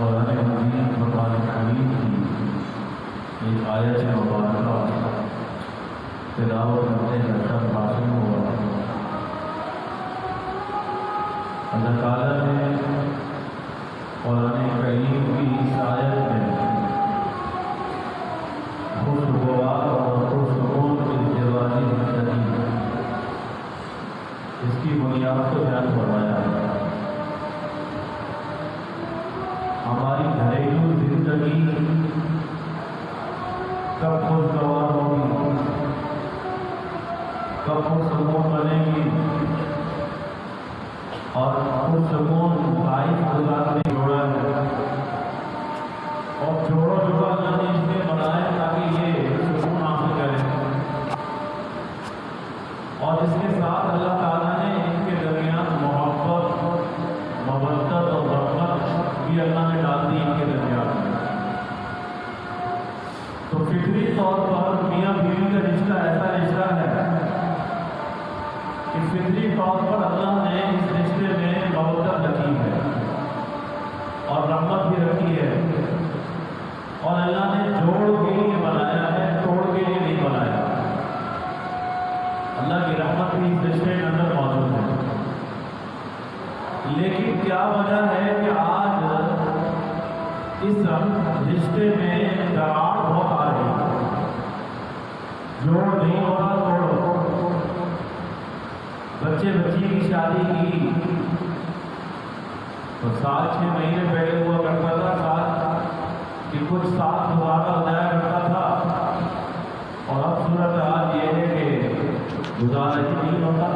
قرآن مجید فرقان حمید کی ایک آیت مبارکہ تلاوت کرنے کا شرف حاصل ہوا۔ اللہ تعالیٰ نے قرآن کریم کی اس آیت میں خوشگوار اور پرسکون ازدواجی زندگی اس کی بنیاد کو بیان فرمایا ہے۔ ہماری گھریلو زندگی کب خوشگوار ہوگی، کب پرسکون بنے گی اور پرسکون لائف گزارنے جوڑا ہے اور جوڑوں جوڑا اللہ نے اس میں بنایا تاکہ یہ سکون حاصل کرے، اور اس کے ساتھ اللہ تعالیٰ نے ان کے درمیان محبت، مودت اور رحمت بھی اللہ نے ڈال دی ان کے درمیان۔ تو فطری طور پر میاں بیوی کا رشتہ ایسا رشتہ ہے کہ فطری طور پر اللہ نے اس رشتے میں مودت رکھی ہے اور رحمت بھی رکھی ہے، اور اللہ نے جوڑ کے لیے بنایا ہے، توڑ کے لیے نہیں بنایا۔ اللہ کی رحمت بھی اس رشتے کے اندر موجود ہے، لیکن کیا وجہ ہے کہ آج اس رشتے میں دراڑ بہت آ رہی ہے، جوڑ نہیں ہوتا توڑ۔ بچے بچی کی شادی کی تو 6 مہینے پہلے ہوا کرتا تھا، ساتھ کہ کچھ ساتھ گزارا ہو جایا کرتا تھا، اور اب صورت حال یہ ہے کہ گزارا ہی نہیں ہوتا،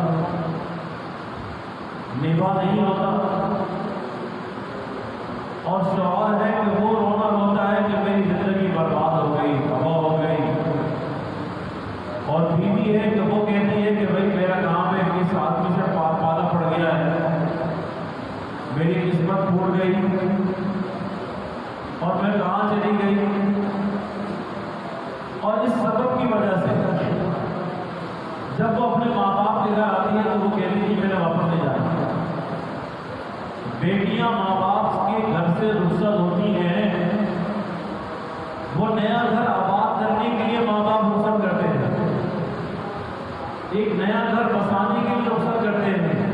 نبھا نہیں ہوتا، اور شوہر ہے کہ وہ رونا ہوتا ہے کہ میری زندگی برباد ہو گئی، تباہ ہو گئی، اور بیوی ہے کہ وہ کہتی ہے کہ بھائی میرا کام ہے، اس آدمی سے پالا پڑ گیا ہے، میری قسمت پھوٹ گئی اور میں کہاں چلی گئی، اور اس سبب کی وجہ سے جب وہ اپنے ماں باپ کے گھر آتی ہے تو وہ کہتی ہے کہ میں نے واپس نہیں جانا۔ بیٹیاں ماں باپ کے گھر سے رخصت ہوتی ہیں، وہ نیا گھر آباد کرنے کے لیے ماں باپ رخصت کرتے ہیں، ایک نیا گھر بسانے کے لیے رخصت کرتے ہیں۔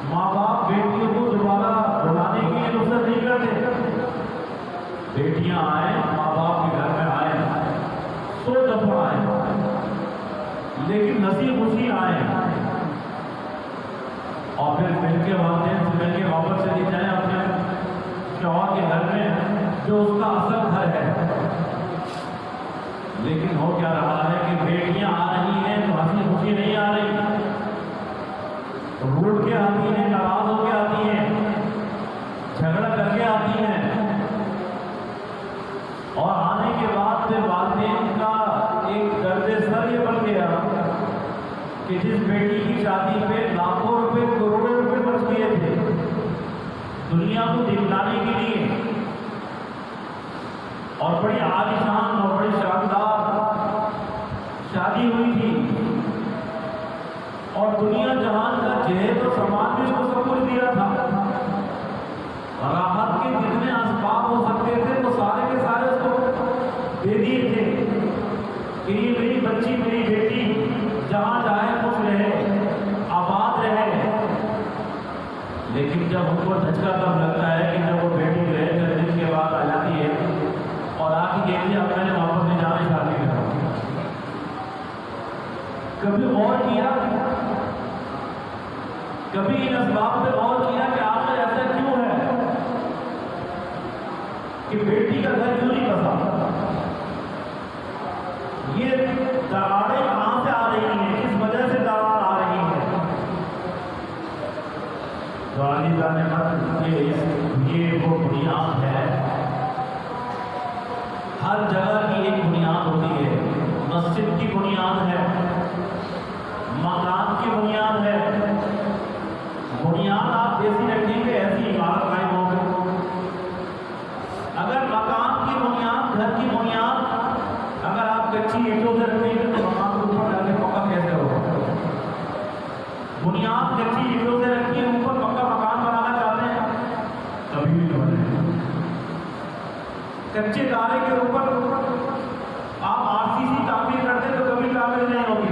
ماں باپ بیٹیوں کو دوبارہ بلانے کے لیے رخصت نہیں کرتے، بیٹیاں آئیں ماں باپ کے گھر میں آئیں، 100 دفعہ آئیں، لیکن ہنسی خوشی آئیں، اور پھر مل کے والدین سے مل کے واپس چلی جائیں اپنے شوہر کے گھر میں جو اس کا اصل گھر ہے۔ لیکن ہو کیا رہا ہے کہ بیٹیاں آ رہی ہیں تو ہنسی خوشی نہیں آ رہی، روٹ کے آتی ہیں، ناراض ہو کے آتی ہیں، جھگڑا کر کے آتی ہیں، اور آنے کے بعد پھر والدین کا ایک درد سر یہ بن گیا کہ جس بیٹی کی شادی پہ لاکھوں روپے کروڑوں روپے خرچ کیے تھے دنیا کو دکھلانے کے لیے، اور بڑی عالیشان اور بڑی شاندار شادی ہوئی تھی، اور دنیا جہان کا جہیز و سامان بھی اس کو سب کچھ دیا تھا، راحت کے جتنے اسباب ہو سکتے تھے تو سارے کے سارے اس کو دے دیے تھے کہ یہ میری بچی میری بیٹی جہاں جائے خوش رہے، آباد رہے۔ لیکن جب ان کو دھچکا تب لگتا ہے کہ جب وہ بیٹی رہے 3 دن کے بعد آ جاتی ہے اور آ کے کہتی ہے اب میں نے واپس نہیں جانا، شادی کرا۔ کبھی غور کیا، کبھی ان اسباب پہ غور کیا کہ آخر ایسا کیوں ہے کہ بیٹی کا گھر کیوں نہیں بسا؟ یہ دراڑیں کہاں سے آ رہی ہیں، کس وجہ سے دراڑ آ رہی ہے؟ یہ وہ بنیاد ہے، ہر جگہ کی ایک بنیاد ہوتی ہے، مسجد کی بنیاد ہے، مکان کی بنیاد ہے۔ بنیاد آپ جیسی رکھیں گے ایسی عمارت قائم ہوگی۔ اگر مکان کی بنیاد، گھر کی بنیاد اگر آپ کچی اینٹوں سے رکھیں گے تو مکان کو اوپر ڈال کے پکا کیسے ہوگا؟ بنیاد کچی اینٹوں سے رکھی ہے، اوپر پکا مکان بنانا چاہتے ہیں کبھی بھی نہیں بنے۔ کچے تارے کے اوپر آپ RCC تعمیر کرتے تو کبھی کامل نہیں ہوگی.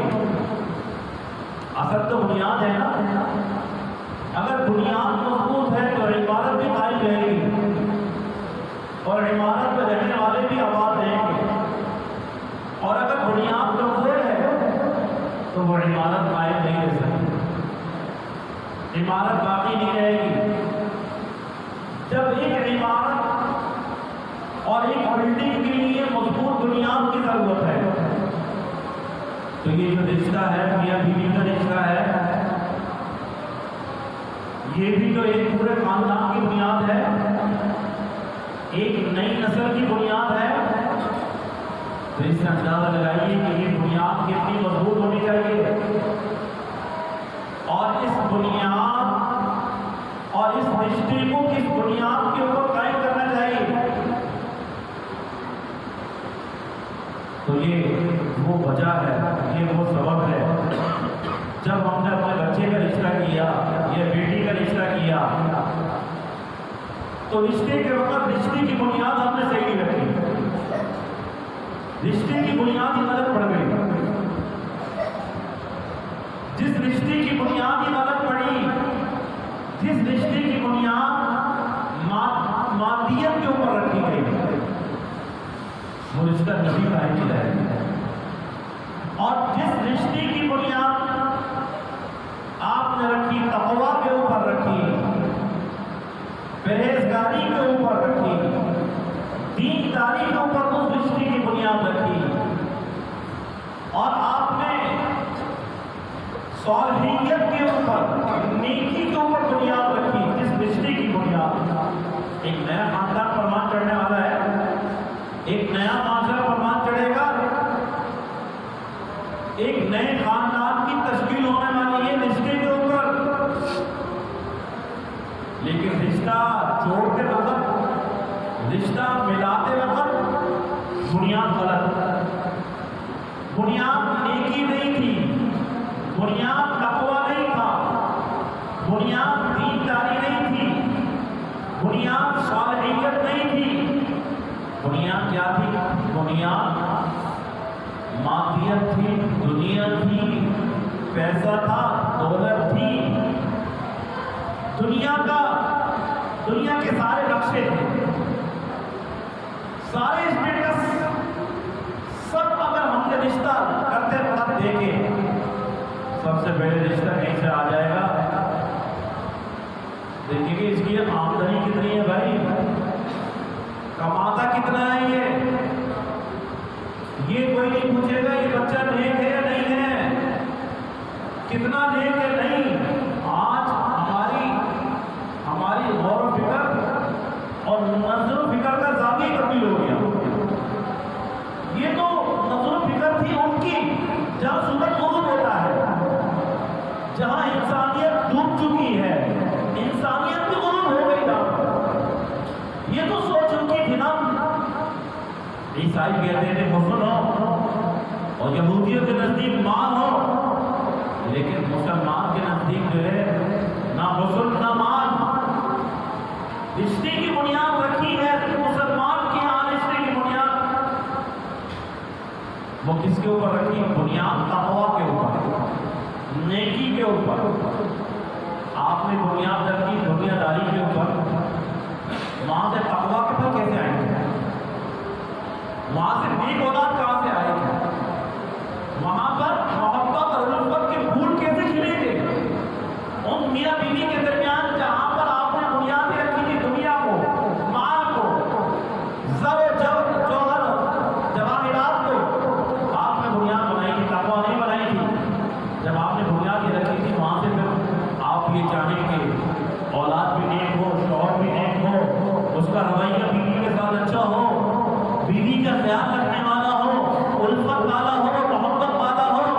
اصل تو بنیاد ہے نا. اگر بنیاد مضبوط ہے تو عمارت بھی قائم رہے گی اور عمارت میں رہنے والے بھی آباد رہیں گے. اور اگر بنیاد کمزور ہے تو وہ عمارت قائم نہیں رہ سکتی, عمارت باقی نہیں رہے گی. جب ایک عمارت اور ایک بلڈنگ کے لیے مضبوط بنیاد کی ضرورت ہے تو یہ جو رشتہ ہے میاں بیوی کا رشتہ ہے, یہ بھی تو ایک پورے خاندان کی بنیاد ہے, ایک نئی نسل کی بنیاد ہے. تو اس سے اندازہ لگائیے کہ یہ بنیاد کتنی مضبوط ہونی چاہیے. اور اس بنیاد اور اس رشتے کو کس بنیاد کے اوپر قائم کرنا چاہیے. تو یہ وہ وجہ ہے, یہ وہ سبب ہے. جب ہم نے اپنے بچے کا رشتہ کیا یا بیٹی کا رشتہ کیا تو رشتے کے وقت رشتے کی بنیاد ہم نے صحیح نہیں رکھی, رشتے کی بنیاد ہی غلط پڑ گئی. جس رشتے کی بنیاد ہی غلط پڑی, جس رشتے کی بنیاد مادیت کے اوپر رکھی گئی, وہ رشتہ کبھی قائم نہیں رہے گا. اور جس رشتے کی بنیاد آپ نے رکھی تقویٰ کے اوپر رکھی, پرہیزگاری کے اوپر رکھی, دینداری کے اوپر اس رشتے کی بنیاد رکھی, اور آپ نے صالحیت کے اوپر نیکی کے اوپر بنیاد رکھی, جس رشتے کی بنیاد ایک نیا خاندان پروان چڑھنے والا ہے, ایک نیا معاشرہ پروان چڑھے گا, ایک نئے خاندان کی تشکیل ہونے والی ہے رشتے کے اوپر. لیکن رشتہ جوڑتے وقت, رشتہ ملاتے وقت بنیاد غلط, بنیاد نیکی نہیں تھی, بنیاد تقویٰ نہیں تھا, بنیاد دینداری نہیں تھی, بنیاد صالحیت نہیں تھی. بنیاد کیا تھی؟ بنیاد مادیت تھی, دنیا تھی, پیسہ تھا, دولت تھی, دنیا کے سارے نقشے تھے, سارے اسٹیٹس سب. اگر ہم نے رشتہ کرتے وقت دیکھے, سب سے پہلے رشتہ کہیں سے آ جائے گا, دیکھیں گے اس کی آمدنی کتنی ہے بھائی, کماتا کتنا ہے یہ کوئی نہیں پوچھے گا یہ بچہ نیک ہے یا نہیں ہے, کتنا نیک ہے نہیں. آج ہماری غور و فکر اور نظر و فکر کا زاویہ تبدیل ہو گیا. یہ تو نظر و فکر تھی ان کی جہاں سورج غروب ہوتا ہے, جہاں انسانیت ڈوب چکی ہے, انسانیت بھی غروب ہو گئی جہاں. یہ تو سوچ چکی تھی نا. عیسائی کہتے تھے حسن ہو اور یہودیوں کے نزدیک مال ہو, لیکن مسلمان کے نزدیک جو ہے نہ حسن نہ مال. رشتے کی بنیاد رکھی ہے مسلمان کے یہاں, رشتے کی بنیاد وہ کس کے اوپر رکھی؟ بنیاد تقویٰ کے اوپر, نیکی کے اوپر. آپ نے بنیاد رکھی دنیا داری کے اوپر, وہاں سے تقویٰ کے اوپر کیسے آئیں گے؟ وہاں سے نیک اولاد کہاں سے آئے گی؟ وہاں پر محبت اور الفت کے پھول کیسے کھلیں گے؟ ان میاں بیوی کے درمیان جہاں پر آپ نے بنیاد رکھی تھی دنیا کو, مال کو, زر و جوہر جواہرات کو, آپ نے بنیاد بنائی تھی, تقویٰ نہیں بنائی تھی. جب آپ نے بنیاد یہ رکھی تھی وہاں سے پھر آپ یہ چاہیں کہ اولاد بھی نیک ہو, شوہر بھی نیک ہو, اس کا رویہ بیوی کے ساتھ اچھا ہو, بیوی کا خیال رکھنے والا ہو, الفت والا ہو, محبت والا ہو,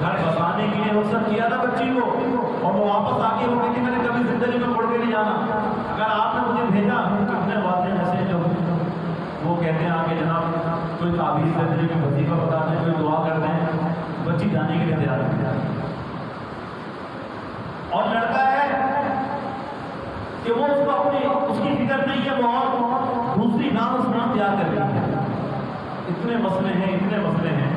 گھر بسانے کے لیے رخصت کیا تھا بچی کو، اور وہ واپس آ کے وہ کہتی میں نے کبھی زندگی میں چھوڑ کے نہیں جانا، اگر آپ نے مجھے بھیجا کتنے والدین ایسے جو وہ کہتے ہیں آگے جناب کوئی تعبیر دے دیں، کوئی وظیفہ بتا دیں، کوئی دعا کر دیں، بچی جانے کے لیے تیار ہے۔ اور لڑکا ہے کہ وہ اس کو اپنی اس کی فکر نہیں ہے، وہ اور دوسری نام اس نام تیار کر رہی ہے۔ اتنے مسئلے ہیں، اتنے مسئلے ہیں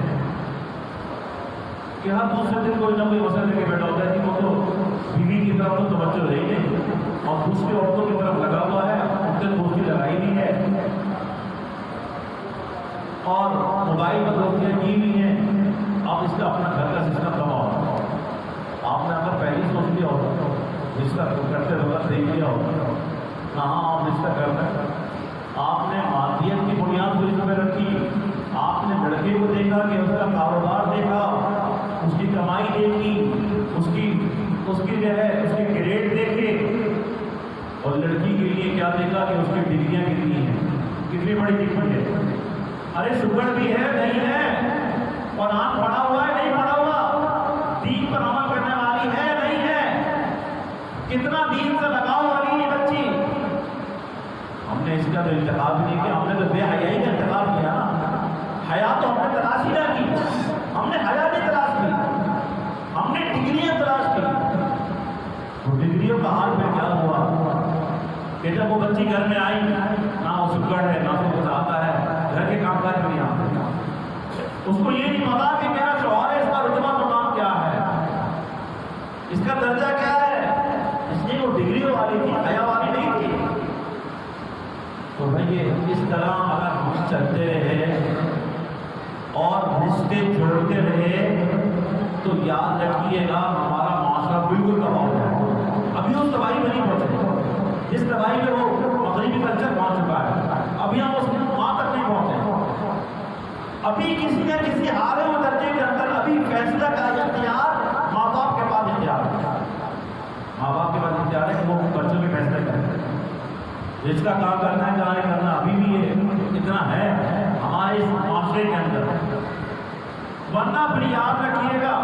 کہ ہر دوسرے دن کوئی نہ کوئی مسئلہ لے کے بیٹھا ہوتا ہے کہ وہ تو بیوی کی طرف تو توجہ رہی نہیں اور دوسری عورتوں کی طرف لگا ہوا ہے، ان سے دوستی لگائی نہیں ہے، اور موبائل پر دوستیاں کی بھی ہیں۔ اب اس کا اپنا گھر کا سسٹم کماؤ، آپ نے اگر پہلے سوچ لیا ہوگا، رشتہ کرتے وقت دیکھ لیا ہوگا کہاں آپ رشتہ کر رہے ہیں۔ آپ نے مادیت کی بنیاد کو اس پہ رکھی، آپ نے لڑکے کو دیکھا کہ اس کا کاروبار دیکھا، اس کی کمائی دیکھی، اس کی جو ہے اس کے گریڈ دیکھے، اور لڑکی کے لیے کیا دیکھا کہ اس کی ڈگریاں کتنی ہیں، کتنی بڑی ڈگری ہے، ارے شوگر بھی ہے نہیں ہے، اور آپ پڑھا ہوا ہے نہیں پڑھا ہوا، دین پر عمل کرنے والی ہے نہیں ہے، کتنا دین سے لگاؤ والی ہے بچی۔ ہم نے اس کا تو انتخاب نہیں کیا، ہم نے تو بے حیائی کا انتخاب کیا نا، حیا تو ہم نے تلاش ہی نہ کی، ہم نے حیا نہیں تلاش کی، ہم نے ڈگریاں تلاش کی۔ وہ ڈگریوں کا حال میں کیا ہوا کہ جب وہ بچی گھر میں آئی، نہ وہ شکر ہے نہ وہ کچھ آتا ہے، گھر کے کام کاج میں آتا ہے، اس کو یہ نہیں پتا کہ میرا شوہر ہے، اس کا رتبہ مقام کیا ہے، اس کا درجہ کیا ہے، اس لیے وہ ڈگریوں والی تھی، حیا والی نہیں تھی۔ تو بھائی اس طرح اگر ہم چلتے رہے اور رشتے جوڑتے رہے تو یاد رکھیے گا ہمارا معاشرہ بالکل تباہ ہو جائے گا۔ ابھی اس تباہی میں نہیں پہنچے، جس تباہی میں وہ مغربی کلچر پہنچ چکا ہے، ابھی ہم اس وہاں تک نہیں پہنچے۔ ابھی کسی نہ کسی حال و درجے کے اندر ابھی فیصلہ کا اختیار ماں باپ کے پاس اختیار ہے، ماں باپ کے پاس اختیار ہے کہ وہ بچوں کے فیصلے کریں، جس کا کام کرنا ہے کہاں نہیں کرنا، ابھی بھی یہ اتنا ہے ہمارے اس معاشرے کے اندر۔ ورنہ پھر یاد رکھیے گا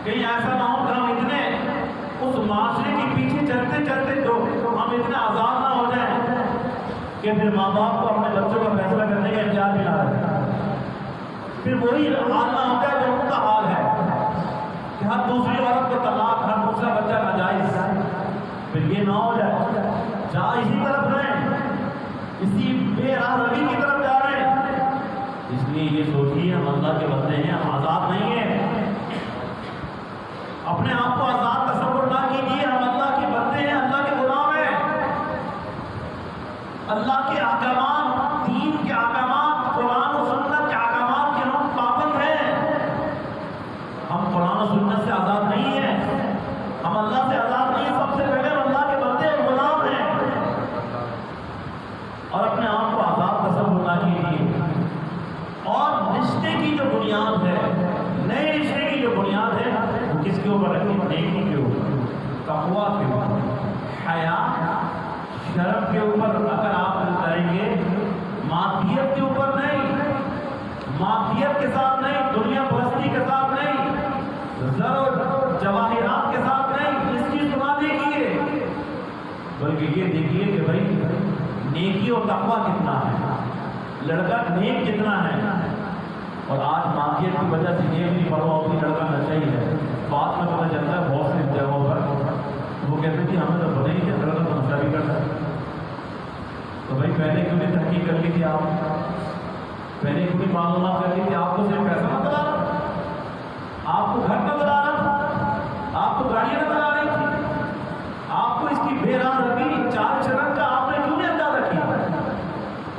کہیں ایسا نہ ہو کہ ہم اتنے اس معاشرے کے پیچھے چلتے چلتے تو ہم اتنے آزاد نہ ہو جائیں کہ پھر ماں باپ کو اپنے بچوں کا فیصلہ کرنے کا اختیار بھی نہ رہے، پھر وہی حال نہ ہو جائے جو ان کا حال ہے کہ ہر دوسری عورت کو طلاق، ہر دوسرا بچہ ناجائز، پھر یہ نہ ہو جائے جہاں اسی طرف رہیں، اسی بے راہ روی کی طرف جا رہے ہیں۔ اس لیے یہ سوچیے ہم اللہ کے بندے ہیں، ہم آزاد نہیں ہیں، اپنے آپ کو آزاد تصور نہ کیجیے، ہم اللہ کے بندے ہیں، اللہ کے غلام ہیں، اللہ کے احکامات، دین کے احکامات، قرآن و سنت کے احکامات کے ہم پابند ہیں۔ ہم قرآن و سنت سے آزاد نہیں ہیں، ہم اللہ سے آزاد نہیں ہیں، سب سے پہلے ہم اللہ کے بندے ہیں، غلام ہیں، اور اپنے آپ کو آزاد تصور نہ کیجیے۔ اور رشتے کی جو بنیاد ہے، نئے رشتے کی جو بنیاد ہے وہ کس کے اوپر رکھیں؟ نیکی کے اوپر، تقویٰ کے اوپر، حیا شرم کے اوپر اگر آپ کریں گے، مادیت کے اوپر نہیں، مادیت کے ساتھ نہیں، دنیا پرستی کے ساتھ نہیں، زر و جواہرات کے ساتھ نہیں، اس چیز کو نہ دیکھیے، بلکہ یہ دیکھیے کہ بھائی نیکی اور تقویٰ کتنا ہے، لڑکا نیک کتنا ہے۔ اور آج مادیت کی وجہ سے یہ نہیں پڑھا ہوگی لڑکا نشہ ہی ہے، بعد میں پتہ چلتا ہے بہت سی جگہوں پر وہ کہتے ہیں کہ ہمیں تو پتہ ہی نہیں لڑکا تو نشہ بھی کرتا ہے۔ تو بھائی پہلے کیوں نہیں تحقیق کر لی تھی آپ، پہلے کیوں نہیں معلومات کر لی تھی؟ آپ کو صرف پیسہ نظر آ رہا تھا، آپ کو گھر نظر آ رہا تھا، آپ کو گاڑیاں نظر آ رہی تھی، آپ کو اس کی بے راہ روی، چال چلن کا آپ نے کیوں نہیں اندازہ کیا؟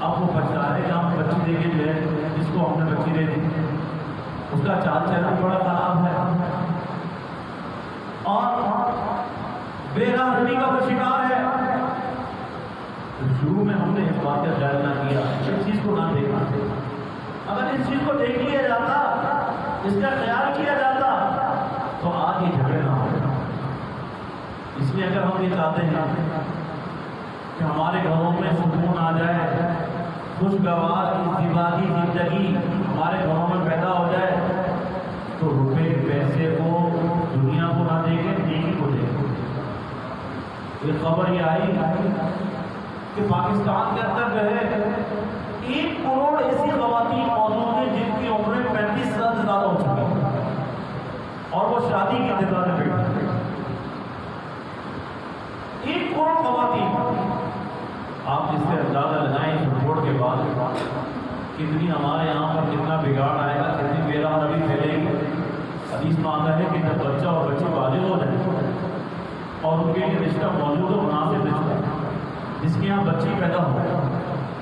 اب وہ بچہ ہے جہاں بچی دے کے جو ہے جس کو ہم نے بچی دے دی، اس کا چال چلن بڑا خراب ہے، اور بے راہ روی کا وہ شکار ہے۔ شروع میں ہم نے اس بات کا خیال نہ کیا، اس چیز کو نہ دیکھا، اگر اس چیز کو دیکھ لیا جاتا، اس کا خیال کیا جاتا تو آج یہ جھگڑے نہ ہوتے۔ اس لیے اگر ہم یہ چاہتے ہیں کہ ہمارے گھروں میں سکون آ جائے، خوشگوار ازدواجی زندگی ہمارے گھروں میں پیدا ہو جائے، تو روپے یہ خبر یہ آئی کہ پاکستان کے اندر جو ہے 1 کروڑ ایسی خواتین موجود ہیں جن کی عمریں 35 سال سے زیادہ ہو چکی ہیں اور وہ شادی کے انتظار میں بیٹھی ہیں۔ 1 کروڑ خواتین، آپ جس سے اندازہ لگائیں اس رپورٹ کے بعد کتنی ہمارے یہاں پر کتنا بگاڑ آئے گا، کتنی بے روی پھیلے گی۔ حدیث میں آتا ہے کہ جب بچہ اور بچی بالغ ہو جائے اور ان کے لیے رشتہ موجود ہو، مناسب رشتہ، جس کے یہاں بچی پیدا ہو،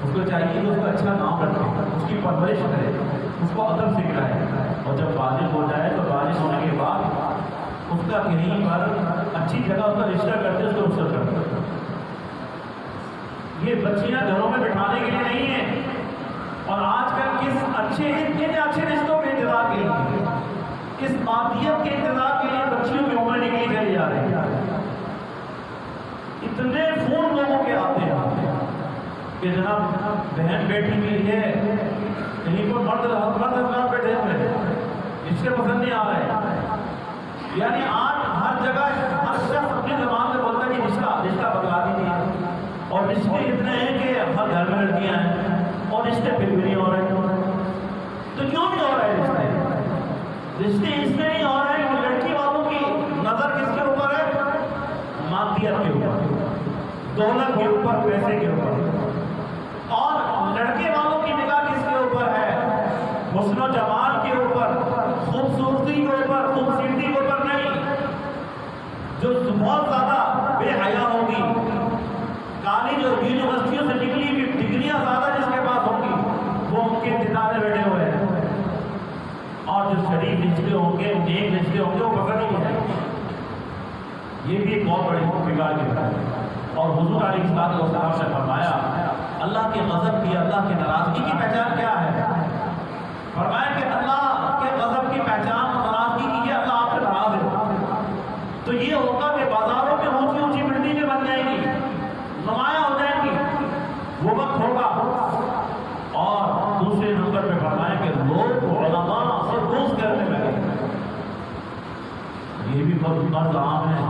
اس کو چاہیے کہ اس کا اچھا نام رکھے، اس کی پرورش کرے، اس کو ادب سکھائے، اور جب بالغ ہو جائے تو بالغ ہونے کے بعد اس کا کہیں پر اچھی جگہ اس کا رشتہ کرتے، اس کو رخصت کرتے۔ یہ بچیاں گھروں میں بٹھانے کے لیے نہیں ہیں، اور آج کل کس اچھے رشتوں کے انتظار کے لیے، کس مادیت کے انتظار کے لیے بچیوں کی عمر نکلی چلی جا رہی ہے۔ اتنے فون لوگوں کے آتے ہیں کہ جناب بہن بیٹی بھی ہے، کہیں پر مرد حضرات بیٹھے ہوئے، اس کے پسند نہیں آ رہے۔ یعنی آج ہر جگہ ہر شخص اپنی زبان میں بولتا ہے کہ رشتہ بتا دیجیے، اور رشتے اتنے ہیں کہ ہر گھر میں لڑکیاں ہیں اور رشتے پھر بھی نہیں ہو رہے۔ تو کیوں نہیں ہو رہے رشتے اس میں نہیں ہو رہے کہ لڑکی والوں کی نظر کس کے اوپر ہے؟ مادیت کے اوپر، دولت کے اوپر، پیسے کے اوپر، اور لڑکے والوں کی نگاہ کس کے اوپر ہے؟ حسن و جمال کے اوپر، خوبصورتی کے اوپر، خوبصورتی کے اوپر نہیں۔ جو بہت زیادہ بے حیا ہوگی، کالج اور یونیورسٹیوں سے نکلی ہوئی ڈگریاں زیادہ جس کے پاس ہوں گی، وہ ان کے انتظار میں بیٹھے ہوئے ہیں، اور جو شریف رشتے ہوں گے، نیک رشتے ہوں گے، وہ پکڑ نہیں جائیں گے۔ یہ بھی ایک بہت بڑی بگاڑ کی طرح ہے۔ اور حضور علیہ السلام سے فرمایا اللہ کے غضب کی، اللہ کی ناراضگی کی پہچان کیا ہے؟ فرمایا کہ اللہ کے غضب کی پہچان ناراضگی کی ہے، اللہ آپ سے ناراض ہے۔ تو یہ ہوگا کہ بازاروں میں اونچی اونچی بلڈنگیں بن جائیں گی، نمایاں ہو جائیں گی، وہ وقت ہوگا۔ اور دوسرے نمبر پہ فرمایا کہ لوگ علماء سے روز کرنے لگے، یہ بھی بہت مرض عام ہے۔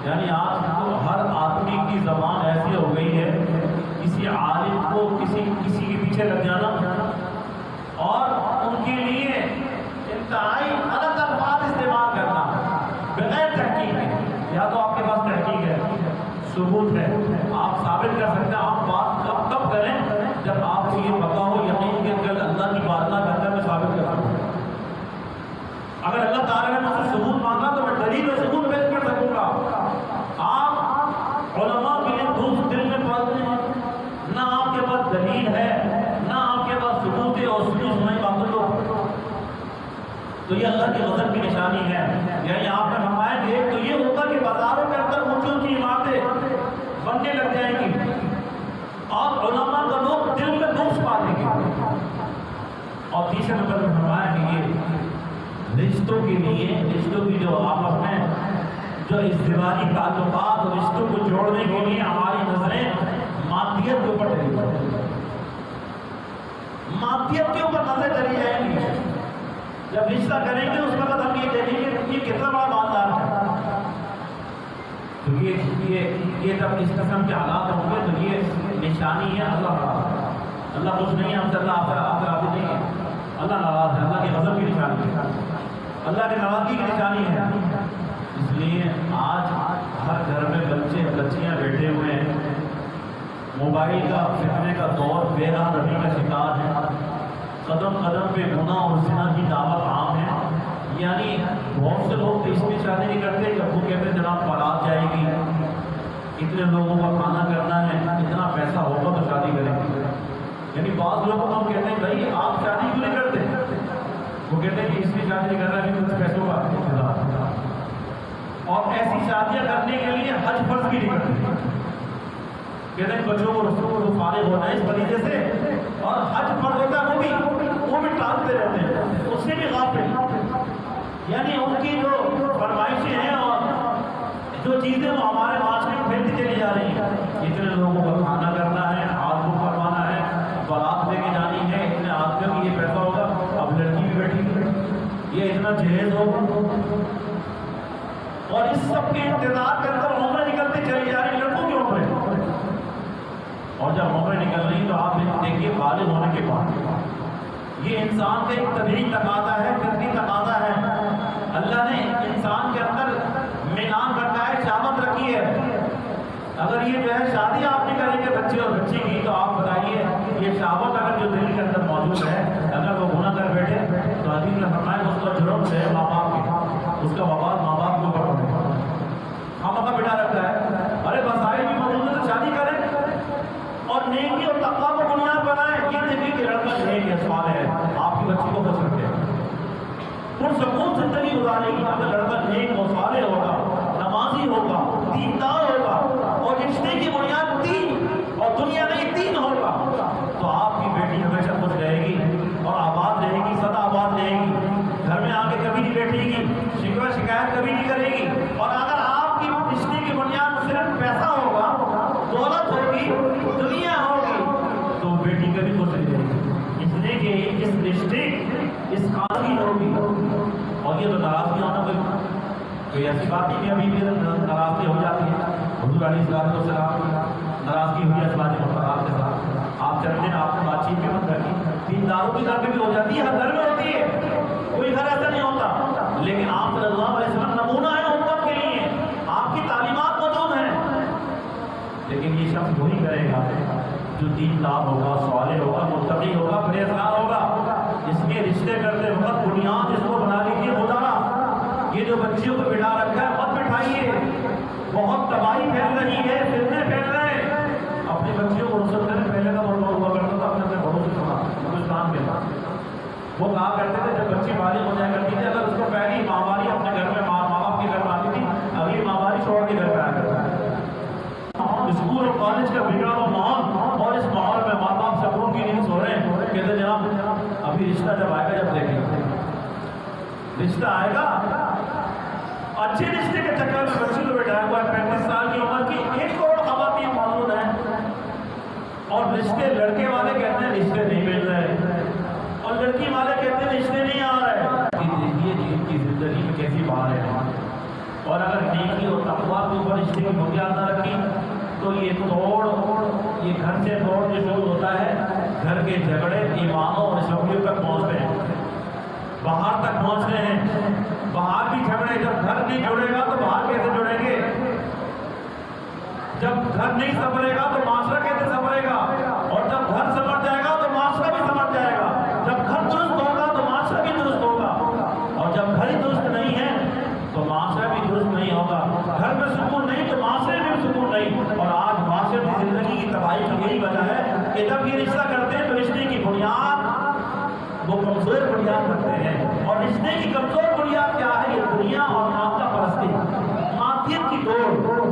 یعنی آج تو ہر آدمی کی زبان ایسی ہو گئی ہے، کسی عالم کو کسی کے پیچھے لگ جانا، اور ان کے لیے انتہائی غلط الفاظ استعمال کرنا بغیر تحقیق کے۔ یا تو آپ کے پاس تحقیق ہے، ثبوت ہے، آپ ثابت کر سکتے ہیں، آپ بات کب کریں جب آپ کو یہ پتا ہو یقین کے اندر اللہ کی بات نہ کرتا میں ثابت کر سکوں۔ اگر اللہ تعالیٰ نے مجھ سے ثبوت مانگا تو میں دلیل و ثبوت پیش کر سکوں گا۔ آپ علماء کے لیے دوست دل میں پالتے ہیں، نہ آپ کے پاس دلیل ہے، نہ آپ کے پاس ثبوت ہے، اور سنائی باتوں کو، تو یہ اللہ کے غضب کی نشانی ہے۔ یعنی آپ نے فرمایا کہ ایک تو یہ ہوگا کہ بازاروں کے اندر اونچی اونچی عمارتیں بننے لگ جائیں گی، اور علماء کا لوگ دل میں دوست پالیں گے۔ اور تیسرے نمبر میں فرمایا کہ یہ رشتوں کے لیے، رشتوں کی جو آپس میں جو ازدواجی تعلقات اور رشتوں کو جوڑنے کے لیے ہماری نظریں مادیت کے اوپر چلی جائیں گی، مادیت کے اوپر نظریں چلی جائیں گی۔ جب رشتہ کریں گے اس وقت ہم یہ دیکھیں گے کہ یہ کتنا بڑا مالدار ہے، تو یہ جب اس قسم کے حالات ہوں گے تو یہ نشانی ہے اللہ خوش نہیں ہے ہم سے، اللہ آپ راضی نہیں ہے، اللہ ناراض ہے، اللہ کے غضب کی نشانی ہے، اللہ کی ناراضگی کی نشانی ہے۔ اس لیے آج ہر گھر میں بچے بچیاں بیٹھے ہوئے ہیں، موبائل کا فتنے کا دور، بے راہ روی کا شکار ہے، قدم قدم پہ گناہ اور زنا کی دعوت عام ہے۔ یعنی بہت سے لوگ تو اس میں شادی نہیں کرتے کہ وہ کہتے ہیں جناب بارات جائے گی، اتنے لوگوں کا کھانا کرنا ہے، اتنا پیسہ ہوگا تو شادی کریں گے۔ یعنی بعض لوگوں کو ہم کہتے ہیں بھائی آپ شادی کیوں نہیں کرتے؟ وہ کہتے ہیں کہ اس لیے شادی نہیں کر رہا ہے کہ کچھ پیسوں کا انتظار، اور ایسی شادیاں کرنے کے لیے حج فرض بھی نہیں کرتے، کہتے ہیں بچوں کو فارغ ہونا ہے اس طریقے سے، اور حج فرض ہوتا ہے وہ بھی ٹالتے رہتے ہیں، اس سے بھی غافل۔ یعنی ان کی جو فرمائشیں ہیں اور جو چیزیں وہ ہمارے معاشرے میں پھیلتی چلی جا رہی ہیں، اتنے لوگوں کا کھانا کرنا ہے، ہاتھ بک کروانا ہے، بارات لے کے جانی ہے، اتنے آدمیوں کی یہ پیسہ ہوگا، اب لڑکی بھی بیٹھی ہے، یہ اتنا جہیز ہو، اور اس سب کے انتظار کے اندر عمریں نکلتے چلی جا رہی لڑکوں کی عمریں، اور جب عمریں نکل رہی تو آپ دیکھیے بالغ ہونے کے بعد یہ انسان کا ایک طبیعی تقاضا ہے، فطری تقاضا ہے، اللہ نے انسان کے اندر میلان رکھا ہے، شہوت رکھی ہے۔ اگر یہ جو ہے شادی آپ نہیں کریں گے بچے اور بچی کی تو آپ بتائیے یہ شہوت اگر جو دل کے اندر موجود ہے اگر وہ گناہ کر بیٹھے تو حدیث میں فرمایا اس کا جرم ہے ماں باپ کے، اس کا وبال ماں باپ کے اوپر پڑے گا۔ ہم کا بیٹا رکھتا ہے، ارے وسائل بھی موجود ہے تو شادی کریں اور نیکی اور تقویٰ کو بنیاد بنائیں۔ یہ دیکھیں کہ لڑکا نیک ہے، صالح ہے، آپ کی بچی کو خوش رکھے، پرسکون زندگی گزارے گی۔ اگر لڑکا نیک و صالح ہوگا، نمازی ہوگا، دیندار ہوگا اور رشتے کی بنیاد دین اور دنیا میں دین ہوگا تو آپ کی بیٹی ہمیشہ خوش رہے گی اور آباد رہے گی، سدا آباد رہے گی، گھر میں آ کے کبھی نہیں بیٹھے گی، شکوہ شکایت کبھی نہیں کرے گی۔ اور اگر آپ کی رشتے کی بنیاد صرف پیسہ ہوگا، دولت ہوگی، دنیا ہوگی تو بیٹی کبھی خوش نہیں رہے گی، اس لیے کہ اس رشتے اس قاضی ہوگی۔ اور یہ تو ناراضگی ہونا کوئی ایسی بات نہیں کہ ابھی بھی ناراضگی ہو جاتی ہے۔ حضور علیہ السلام ناراضگی ہوئی ازواج مطہرات کے ساتھ، آپ چلتے ہیں آپ نے بات چیت بھی مت رکھی، دینداروں کی گھر میں بھی ہو جاتی ہے، ہر گھر میں ہوتی ہے، کوئی گھر ایسا نہیں ہوتا، لیکن آپ صلی اللہ علیہ وسلم نمونہ ہے امت کے لیے، آپ کی تعلیمات موجود ہیں۔ لیکن یہ شخص وہی کرے گا جو دیندار ہوگا، صالح ہوگا، متقی ہوگا، پرہیزگار ہوگا۔ اس کے رشتے کرتے وقت بنیاد اس کو بنا لیجیے خدا، یہ جو بچیوں کو بٹھا رکھا ہے مت بٹھائیے، بہت تباہی پھیل رہی ہے، فتنے پھیل رہے ہیں۔ اپنی بچیوں کو رخصت کرنے پہلے کا مرتبہ ہوا کرتا تھا، اپنے بڑوں سے سنا ہندوستان کے وہ کہا کرتے تھے جب بچی بالغ ہو جایا کرتی تھی اگر اس کو پہلی ماں باری اپنے گھر میں ماں باپ کے گھر میں آتی تھی، اگلی ماں باری چھوڑ کے گھر پہ آیا کرتا ہے۔ اسکول اور کالج کا بگڑا ہوا ماحول اور اس ماحول میں ماں باپ سکون کی نیند سو رہے ہیں، کہتے جناب ابھی رشتہ جب آئے گا جب دیکھیں رشتہ آئے گا۔ اچھے رشتے کے چکر میں بچی کو بیٹھایا ہوا ہے، 35 سال کی عمر کی 1 کروڑ خواتین موجود ہیں اور رشتے لڑکے والے کہتے ہیں رشتے نہیں مل رہے اور لڑکی والے کہتے ہیں رشتے نہیں آ رہے۔ دیکھیے جن کی زندگی میں کیسی بات ہے، اور اگر نیکی اور تقویٰ کے اوپر رشتے کی بنیاد نہ رکھی تو یہ گھر سے توڑ جو شروع ہوتا ہے، گھر کے جھگڑے ایمانوں اور اسمبلیوں تک پہنچتے ہیں، باہر تک پہنچ رہے ہیں، باہر بھی جھگڑے۔ جب گھر نہیں جڑے گا تو باہر کیسے جڑیں گے؟ جب گھر نہیں سنبھلے گا تو معاشرہ کیسے سنبھلے گا؟ اور جب گھر سنبھل جائے گا تو معاشرہ بھی سنبھل جائے گا۔ جب گھر درست ہوگا تو معاشرہ بھی درست ہوگا، اور جب گھر ہی درست نہیں ہے تو معاشرہ بھی درست نہیں ہوگا۔ گھر میں سکون نہیں تو معاشرے میں بھی سکون نہیں۔ اور آج معاشرے کی زندگی کی تباہی کی یہی وجہ ہے کہ جب یہ رشتہ کرتے ہیں تو رشتے کی بنیاد وہ کمزور بنیاد رکھتے ہیں، اور رشتے کی کمزور بنیاد کیا ہے؟ یہ دنیا اور مادہ پرستی، مادیت کی دوڑ،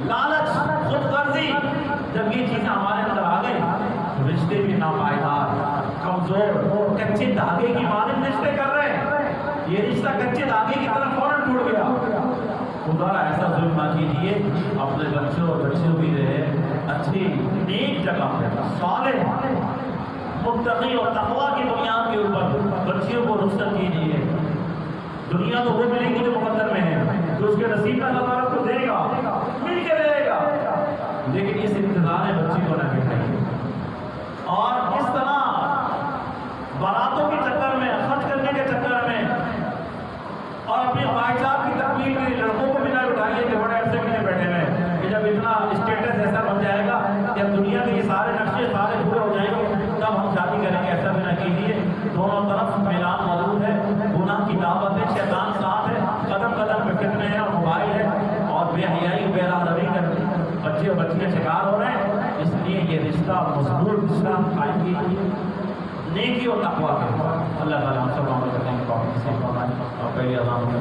لالچ، خود غرضی۔ جب یہ چیزیں ہمارے اندر آ گئی تو رشتے بھی ناپائیدار، کمزور، کچے دھاگے کی مانند رشتے کر رہے ہیں۔ یہ رشتہ کچے دھاگے کی طرف فوراً ٹوٹ گیا۔ خدا ایسا ظلم نہ کیجیے، اپنے بچوں اور بچیوں بھی رہے اچھی نیک جگہ پہ، صالح متقی اور تقویٰ کی بنیاد کے اوپر بچیوں کو رخصت کیجیے۔ دنیا تو وہ ملے گی جو مقدر میں ہے، جو اس کے نصیب میں اللہ تعالیٰ کو دے گا، مل کے رہے گا، لیکن اس انتظار بچی کو نہ بٹھائیے۔ اور اس طرح باراتوں کے چکر میں، خرچ کرنے کے چکر میں اور اپنی خواہشات کی تکمیل کے لیے لڑکوں کو بھی نہ اٹھائیے کہ بڑے عرصے کے لیے بیٹھے ہوئے کہ جب اتنا اسٹیٹس ایسا بن جائے گا، جب دنیا کے یہ سارے نقشے سارے پورے ہو جائیں گے تب ہم شادی کریں گے۔ ایسا بھی نہ کیجیے، دونوں طرف میلان موجود ہے، گناہ کی دعوت ہے، شیطان ساتھ ہے، قدم قدم پہ فتنے ہیں اور موبائل ہے اور بے حیائی بے راہروی کا بچے اور بچیاں شکار ہو رہے ہیں۔ اس لیے یہ رشتہ مضبوط رشتہ قائم کیجیے نیکی اور تقویٰ کے۔ اللہ تعالیٰ ہم سب عمل کرنے کی توفیق نصیب فرمائے اور پہلی اذان میں